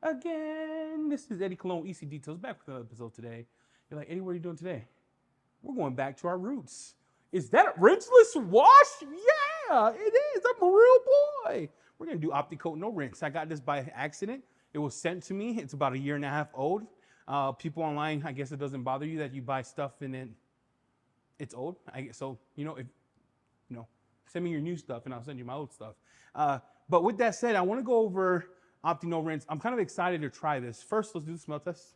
again. This is Eddie Cologne, EC Details, back with another episode today. You're like, Eddie, what are you doing today? We're going back to our roots. Is that a rinseless wash? Yeah, it is. I'm a real boy. We're going to do Opti Coat No Rinse. I got this by accident. It was sent to me. It's about 1.5 years old. People online, I guess it doesn't bother you that you buy stuff and then it's old. So, send me your new stuff and I'll send you my old stuff. But with that said, I want to go over Opti No Rinse. I'm kind of excited to try this. First, let's do the smell test.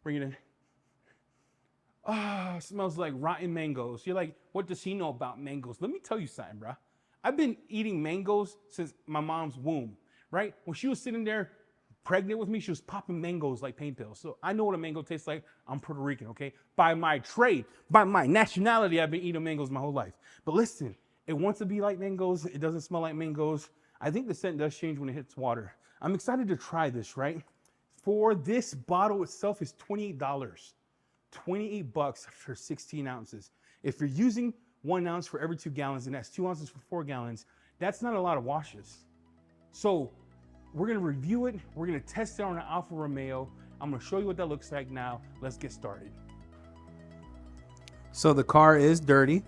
Bring it in. Ah, it smells like rotten mangoes. You're like, what does he know about mangoes? Let me tell you something, bro. I've been eating mangoes since my mom's womb, right? When she was sitting there pregnant with me, she was popping mangoes like pain pills. So I know what a mango tastes like. I'm Puerto Rican, okay? By my trade, by my nationality, I've been eating mangoes my whole life. But listen, it wants to be like mangoes. It doesn't smell like mangoes. I think the scent does change when it hits water. I'm excited to try this, right? For this bottle itself is $28. $28 for 16 ounces. If you're using 1 ounce for every 2 gallons, and that's 2 ounces for 4 gallons, that's not a lot of washes. So we're gonna review it. We're gonna test it on an Alfa Romeo. I'm gonna show you what that looks like now. Let's get started. So the car is dirty.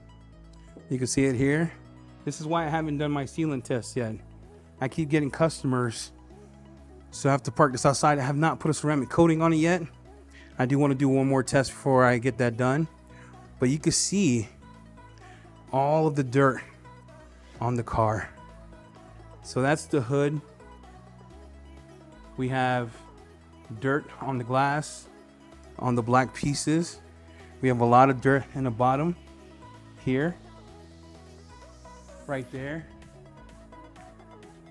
You can see it here. This is why I haven't done my sealant test yet. I keep getting customers, so I have to park this outside. I have not put a ceramic coating on it yet. I do want to do one more test before I get that done. But you can see all of the dirt on the car. So that's the hood. We have dirt on the glass, on the black pieces. We have a lot of dirt in the bottom here, right there.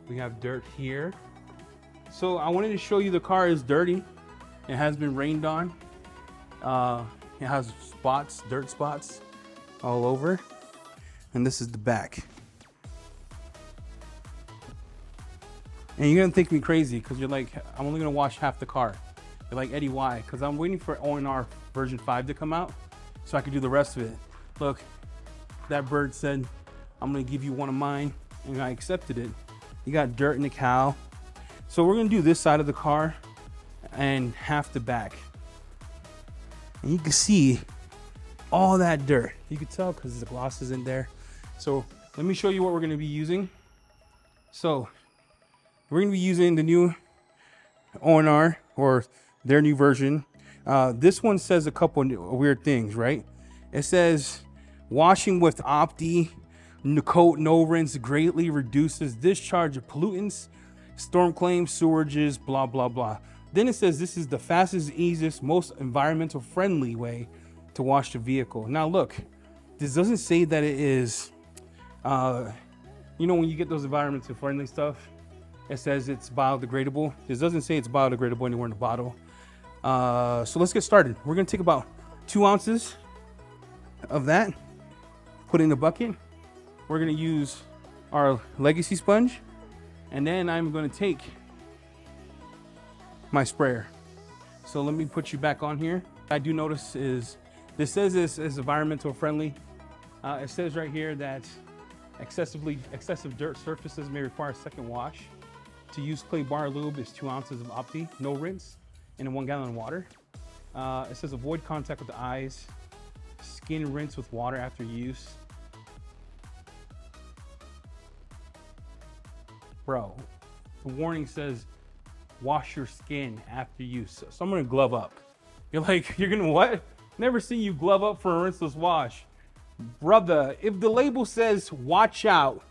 We have dirt here. So I wanted to show you the car is dirty. It has been rained on. It has spots, dirt spots all over. And this is the back. And you're gonna think me crazy because you're like, I'm only gonna wash half the car. You're like, Eddie, why? Because I'm waiting for ONR version 5 to come out so I can do the rest of it. Look, that bird said, I'm gonna give you one of mine, and I accepted it. You got dirt in the cowl. So we're gonna do this side of the car and half the back. And you can see all that dirt. You can tell because the gloss is in there. So let me show you what we're gonna be using. So we're gonna be using the new ONR or their new version. This one says a couple weird things, right? It says washing with Opti Coat No Rinse greatly reduces discharge of pollutants, storm claims, sewages, blah, blah, blah. Then it says this is the fastest, easiest, most environmental friendly way to wash the vehicle. Now look, this doesn't say that it is, when you get those environmental friendly stuff, it says it's biodegradable. This doesn't say it's biodegradable anywhere in the bottle. So let's get started. We're gonna take about 2 ounces of that, put it in the bucket. We're gonna use our legacy sponge, and then I'm gonna take my sprayer. So let me put you back on here. I do notice is, this says this is environmental friendly. It says right here that excessive dirt surfaces may require a second wash. To use clay bar lube is 2 ounces of Opti No Rinse in 1 gallon of water. It says avoid contact with the eyes. Skin rinse with water after use. Bro, the warning says wash your skin after use. So I'm gonna glove up. You're like, you're gonna what? Never seen you glove up for a rinseless wash. Brother, if the label says watch out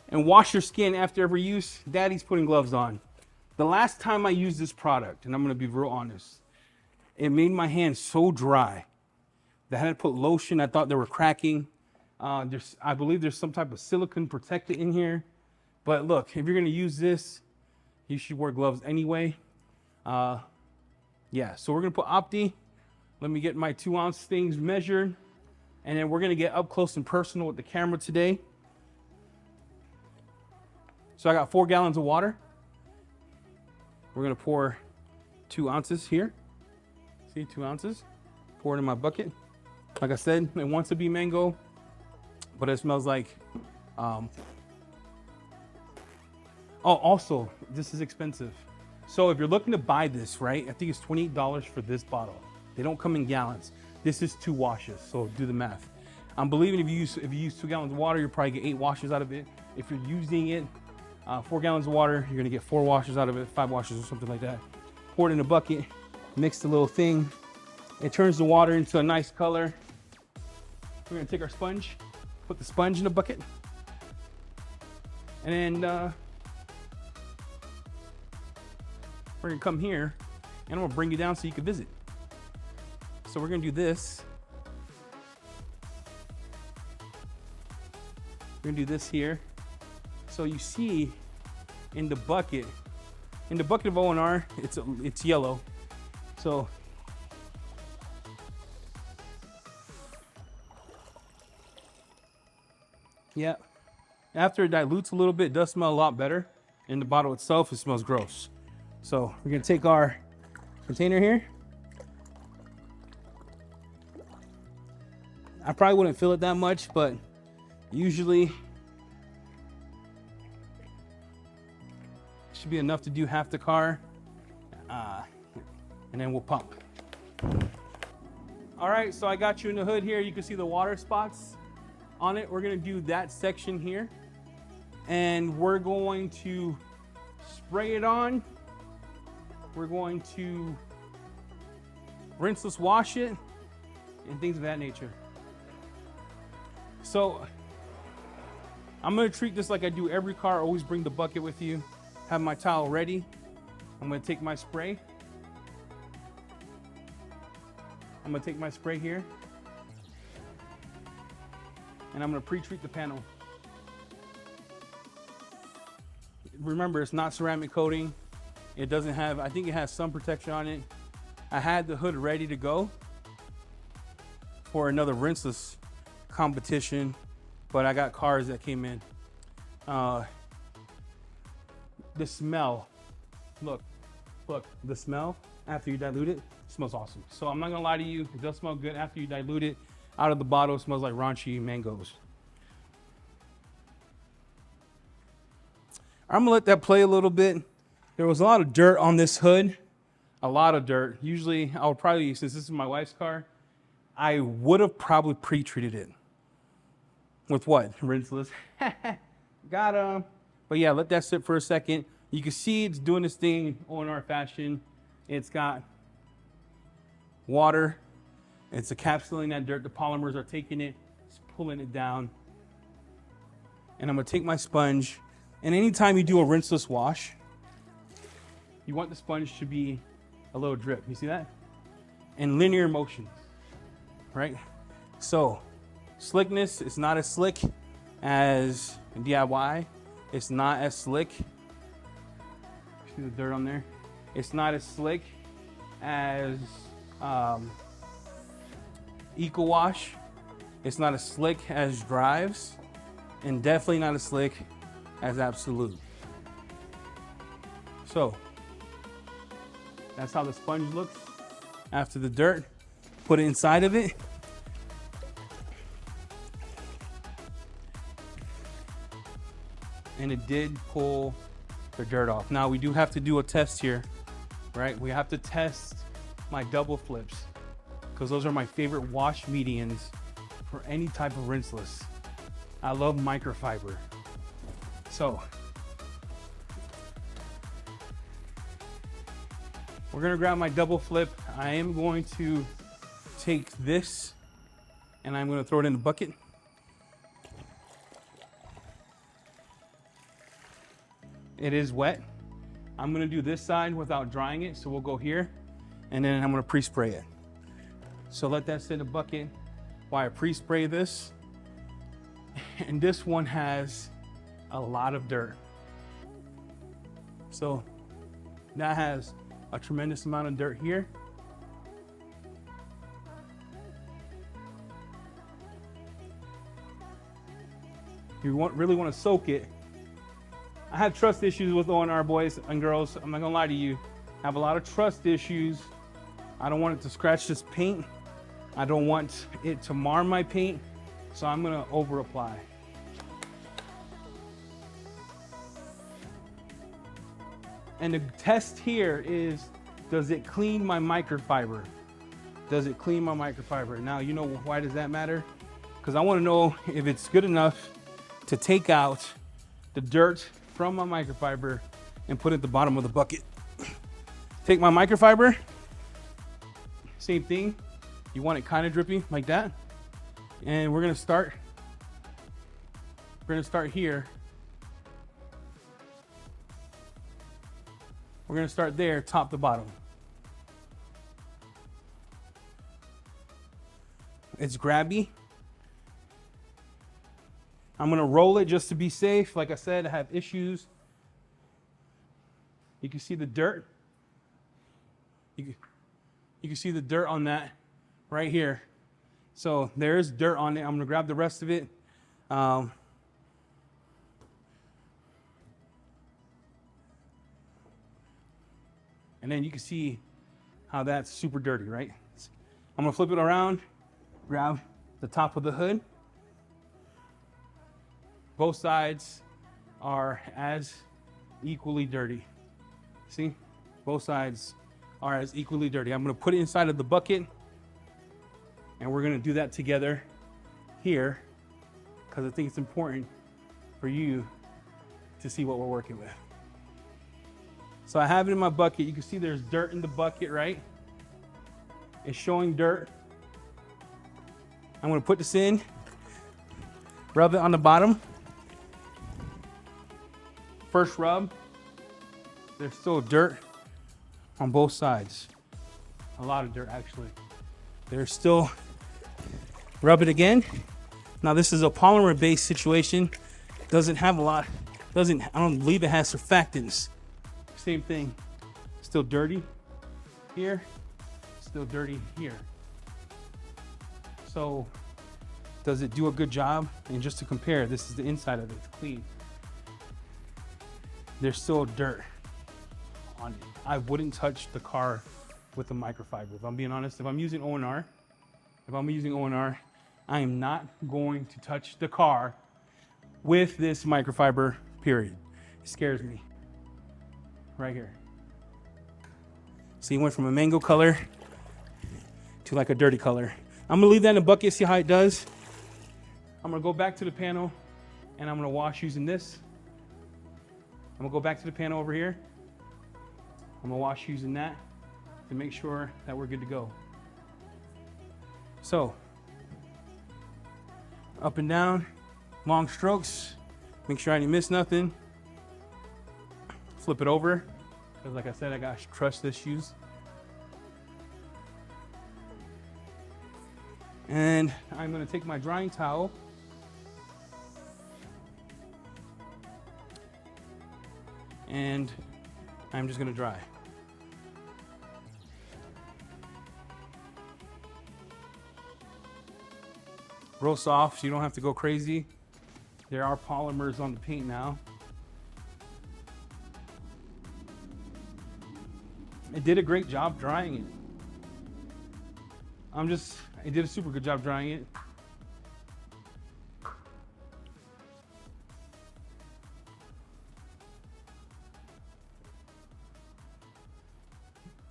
and wash your skin after every use, daddy's putting gloves on. The last time I used this product, and I'm gonna be real honest, it made my hands so dry that I had to put lotion. I thought they were cracking. I believe there's some type of silicone protectant in here. But look, if you're gonna use this, you should wear gloves anyway. Yeah, so we're gonna put Opti. Let me get my 2 ounce things measured. And then we're gonna get up close and personal with the camera today. So I got 4 gallons of water. We're gonna pour 2 ounces here. See, 2 ounces. Pour it in my bucket. Like I said, it wants to be mango, but it smells like Oh, also, this is expensive. So if you're looking to buy this, right, I think it's $28 for this bottle. They don't come in gallons. This is 2 washes, so do the math. I'm believing if you use 2 gallons of water, you'll probably get 8 washes out of it. If you're using it 4 gallons of water, you're gonna get 4 washes out of it, 5 washes or something like that. Pour it in a bucket, mix the little thing. It turns the water into a nice color. We're gonna take our sponge, put the sponge in a bucket, and then we're gonna come here and I'm gonna bring you down so you can visit. So we're gonna do this. We're gonna do this here. So you see in the bucket of O&R, it's yellow. So yeah, after it dilutes a little bit, it does smell a lot better. In the bottle itself, it smells gross. So we're gonna take our container here. I probably wouldn't fill it that much, but usually should be enough to do half the car, and then we'll pump. All right, so I got you in the hood here. You can see the water spots on it. We're gonna do that section here, and we're going to spray it on. We're going to rinseless wash it and things of that nature. So I'm gonna treat this like I do every car. Always bring the bucket with you. Have my towel ready. I'm gonna take my spray. I'm gonna take my spray here, and I'm gonna pre-treat the panel. Remember, it's not ceramic coating. It doesn't have, I think it has some protection on it. I had the hood ready to go for another rinseless competition, but I got cars that came in. The smell, look, the smell after you dilute it smells awesome. So I'm not gonna lie to you, it does smell good after you dilute it. Out of the bottle, it smells like raunchy mangoes. I'm gonna let that play a little bit. There was a lot of dirt on this hood, a lot of dirt. Usually I would probably, since this is my wife's car, I would have probably pre-treated it. With what? Rinseless. Got him. But yeah, let that sit for a second. You can see it's doing this thing O&R fashion. It's got water. It's encapsulating that dirt. The polymers are taking it, it's pulling it down. And I'm gonna take my sponge. And anytime you do a rinseless wash, you want the sponge to be a little drip. You see that? And linear motions, right? So slickness is not as slick as DIY. It's not as slick. See the dirt on there? It's not as slick as Eco Wash. It's not as slick as Drives, and definitely not as slick as Absolute. So that's how the sponge looks after the dirt. Put it inside of it. And it did pull the dirt off. Now we do have to do a test here, right? We have to test my double flips because those are my favorite wash medians for any type of rinseless. I love microfiber. So we're gonna grab my double flip. I am going to take this and I'm gonna throw it in the bucket. It is wet. I'm gonna do this side without drying it, so we'll go here, and then I'm gonna pre-spray it. So let that sit in a bucket while I pre-spray this. And this one has a lot of dirt. So that has a tremendous amount of dirt here. You really want to soak it. I have trust issues with O&R boys and girls. I'm not gonna lie to you. I have a lot of trust issues. I don't want it to scratch this paint. I don't want it to mar my paint. So I'm gonna over apply. And the test here is, does it clean my microfiber? Does it clean my microfiber? Now, you know why does that matter? Because I want to know if it's good enough to take out the dirt from my microfiber and put it at the bottom of the bucket. Take my microfiber, same thing. You want it kind of drippy like that. And we're gonna start here. We're gonna start there, top to bottom. It's grabby. I'm gonna roll it just to be safe. Like I said, I have issues. You can see the dirt. You can see the dirt on that right here. So there's dirt on it. I'm gonna grab the rest of it. And then you can see how that's super dirty, right? I'm gonna flip it around, grab the top of the hood. Both sides are as equally dirty. See? Both sides are as equally dirty. I'm gonna put it inside of the bucket, and we're gonna do that together here, because I think it's important for you to see what we're working with. So I have it in my bucket. You can see there's dirt in the bucket, right? It's showing dirt. I'm gonna put this in, rub it on the bottom. First rub, there's still dirt on both sides. A lot of dirt, actually. There's still, rub it again. Now this is a polymer-based situation. Doesn't have a lot, I don't believe it has surfactants. Same thing, still dirty here, still dirty here. So does it do a good job? And just to compare, this is the inside of it, it's clean. There's still dirt on it. I wouldn't touch the car with the microfiber. If I'm being honest, if I'm using ONR, I am not going to touch the car with this microfiber, period. It scares me. Right here. So you went from a mango color to like a dirty color. I'm gonna leave that in a bucket, see how it does. I'm gonna go back to the panel and I'm gonna wash using this. I'm gonna go back to the panel over here. I'm gonna wash using that to make sure that we're good to go. So, up and down, long strokes. Make sure I didn't miss nothing. Flip it over, because like I said, I got trust issues. And I'm gonna take my drying towel and I'm just gonna dry. Real soft, so you don't have to go crazy. There are polymers on the paint now. It did a great job drying it. It did a super good job drying it.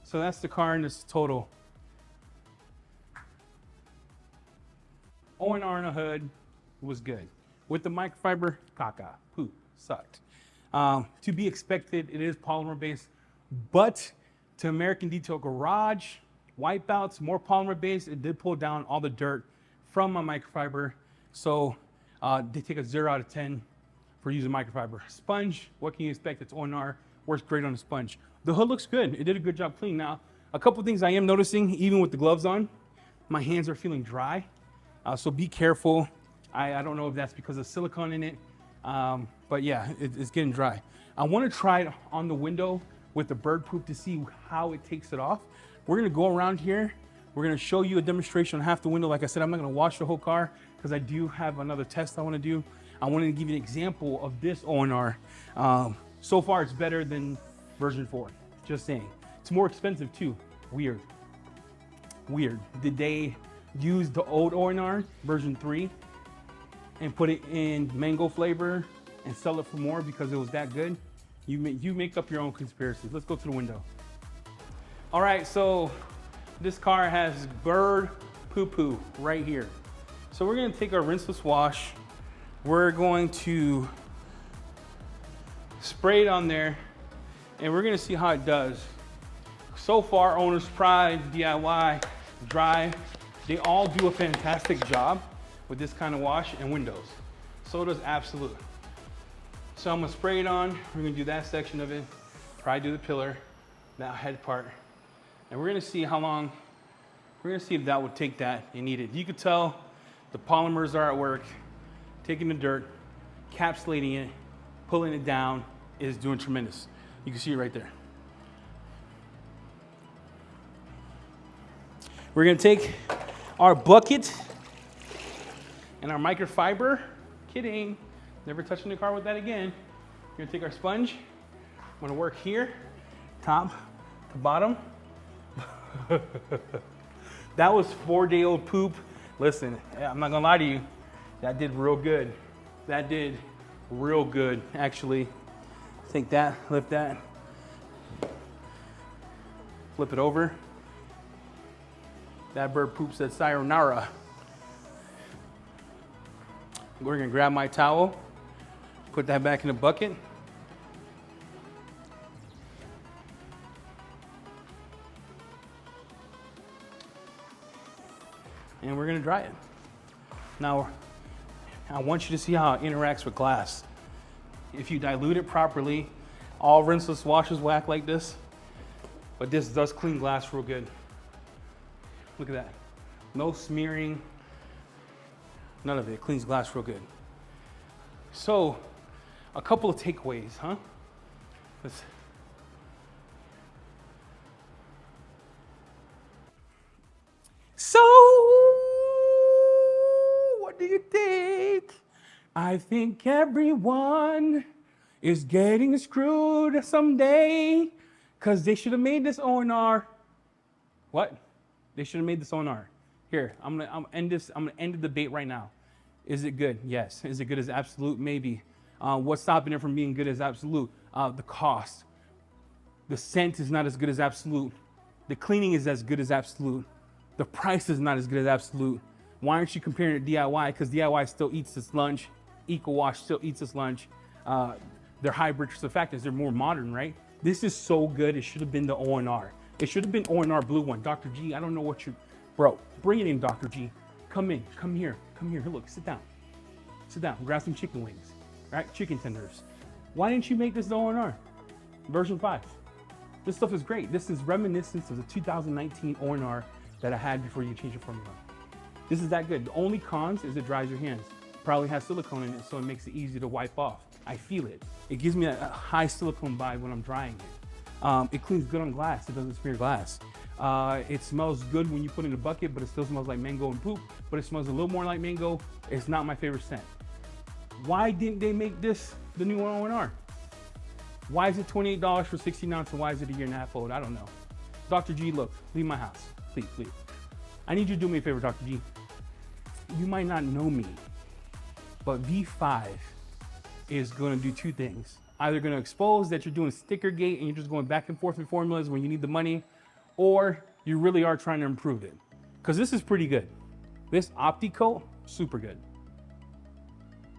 So that's the car in its total. ONR in the hood was good. With the microfiber, caca, poop, sucked. To be expected, it is polymer based, but to American Detail Garage, wipeouts, more polymer based, it did pull down all the dirt from my microfiber. So they take a 0 out of 10 for using microfiber. Sponge, what can you expect? It's ONR, works great on a sponge. The hood looks good. It did a good job cleaning. Now, a couple things I am noticing, even with the gloves on, my hands are feeling dry. So be careful. I don't know if that's because of silicone in it, but yeah, it's getting dry. I want to try it on the window with the bird poop to see how it takes it off. We're gonna go around here. We're gonna show you a demonstration on half the window. Like I said, I'm not gonna wash the whole car because I do have another test I wanna do. I wanted to give you an example of this ONR. So far, it's better than version 4, just saying. It's more expensive too, weird. Did they use the old ONR, version 3, and put it in mango flavor and sell it for more because it was that good? You make up your own conspiracies. Let's go to the window. All right, so this car has bird poo-poo right here. So we're gonna take our rinseless wash. We're going to spray it on there and we're gonna see how it does. So far, Owner's Pride, DIY, Dry, they all do a fantastic job with this kind of wash and windows. So does Absolute. So I'm gonna spray it on. We're gonna do that section of it, probably do the pillar, that head part. And we're gonna see how long, we're gonna see if that would take that and need it. You could tell the polymers are at work, taking the dirt, capsulating it, pulling it down, is doing tremendous. You can see it right there. We're gonna take our bucket and our microfiber. Kidding, never touching the car with that again. We're gonna take our sponge. I'm gonna work here, top to bottom. That was 4-day-old poop. Listen, I'm not gonna lie to you, that did real good. That did real good, actually. Take that, lift that, flip it over. That bird poop said sayonara. We're gonna grab my towel, put that back in the bucket. And we're gonna dry it. Now, I want you to see how it interacts with glass. If you dilute it properly, all rinseless washes will act like this, but this does clean glass real good. Look at that. No smearing, none of it. It cleans glass real good. So, a couple of takeaways, huh? So, what do you think? I think everyone is getting screwed someday because they should have made this ONR. What? They should have made this ONR. Here, I'm gonna end the debate right now. Is it good? Yes. Is it good as Absolute? Maybe. What's stopping it from being good as Absolute? The cost. The scent is not as good as Absolute. The cleaning is as good as Absolute. The price is not as good as Absolute. Why aren't you comparing it to DIY? Because DIY still eats its lunch. EcoWash still eats its lunch. They're hybrid. So the fact is they're more modern, right? This is so good. It should have been the ONR. It should have been ONR blue one. Dr. G, I don't know what you, bro, bring it in, Dr. G. Come in, come here. Here, look, sit down. Sit down, grab some chicken wings, right? Chicken tenders. Why didn't you make this the ONR? Version 5. This stuff is great. This is reminiscent of the 2019 ONR that I had before you change your formula. This is that good. The only cons is it dries your hands. Probably has silicone in it, so it makes it easy to wipe off. I feel it. It gives me a high silicone vibe when I'm drying it. It cleans good on glass. It doesn't smear glass. It smells good when you put it in a bucket, but it still smells like mango and poop, but it smells a little more like mango. It's not my favorite scent. Why didn't they make this the new ONR? Why is it $28 for 16 ounce and why is it a year and a half old? I don't know. Dr. G, look, leave my house. Please, please. I need you to do me a favor, Dr. G. You might not know me, but V5 is gonna do two things. Either gonna expose that you're doing sticker gate and you're just going back and forth with formulas when you need the money, or you really are trying to improve it. Because this is pretty good. This Opti Coat, super good.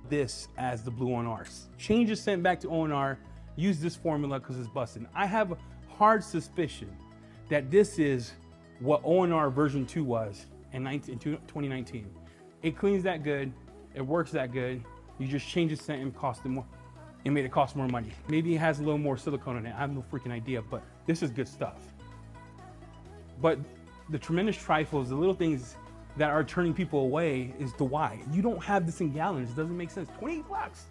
This as the blue ONRs. Change the scent back to ONR, use this formula because it's busting. I have a hard suspicion that this is what ONR version 2 was in 2019. It cleans that good, it works that good, you just change the scent and cost it more. It made it cost more money. Maybe it has a little more silicone in it, I have no freaking idea, but this is good stuff. But the tremendous trifles, the little things that are turning people away is the why. You don't have this in gallons, it doesn't make sense. 20 bucks,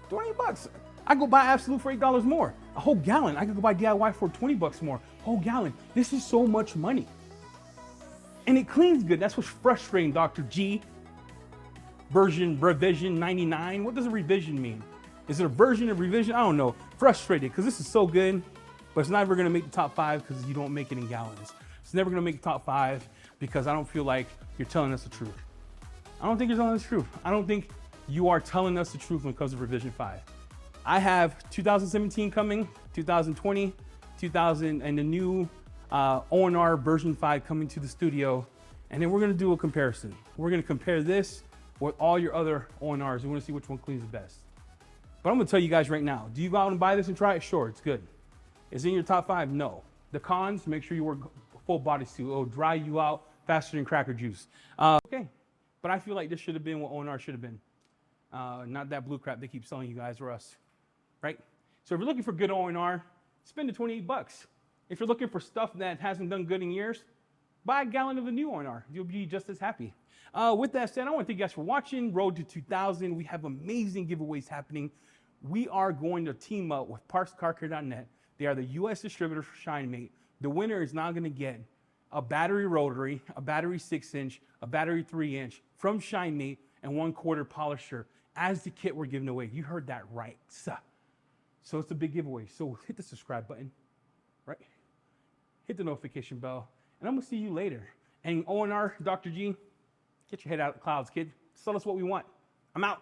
20 bucks. I go buy Absolute for $8 more. A whole gallon, I could go buy DIY for 20 bucks more. Whole gallon, this is so much money. And it cleans good, that's what's frustrating, Dr. G. Revision 99, what does a revision mean? Is it a version of revision? I don't know, frustrated, because this is so good, but it's never gonna make the top 5 because you don't make it in gallons. It's never gonna make the top 5 because I don't feel like you're telling us the truth. I don't think you're telling us the truth. I don't think you are telling us the truth when it comes to revision 5. I have 2017 coming, 2020, 2000, and the new O&R version 5 coming to the studio. And then we're gonna do a comparison. We're gonna compare this with all your other O&Rs. We wanna see which one cleans the best. But I'm gonna tell you guys right now, do you go out and buy this and try it? Sure, it's good. Is it in your top 5? No. The cons, make sure you wear full bodysuit. It'll dry you out faster than cracker juice. Okay, but I feel like this should have been what O&R should have been. Not that blue crap they keep selling you guys or us, right? So if you're looking for good O&R, spend the 28 bucks. If you're looking for stuff that hasn't done good in years, buy a gallon of the new O&R. You'll be just as happy. With that said, I want to thank you guys for watching Road to 2000. We have amazing giveaways happening. We are going to team up with PartsCarCare.net. They are the U.S. distributor for ShineMate. The winner is now going to get a battery rotary, a battery 6-inch, a battery 3-inch from ShineMate, and 1/4 polisher as the kit we're giving away. You heard that right. So it's a big giveaway. So hit the subscribe button, right? Hit the notification bell, and I'm going to see you later. And O&R, Dr. G, get your head out of the clouds, kid. Sell us what we want. I'm out.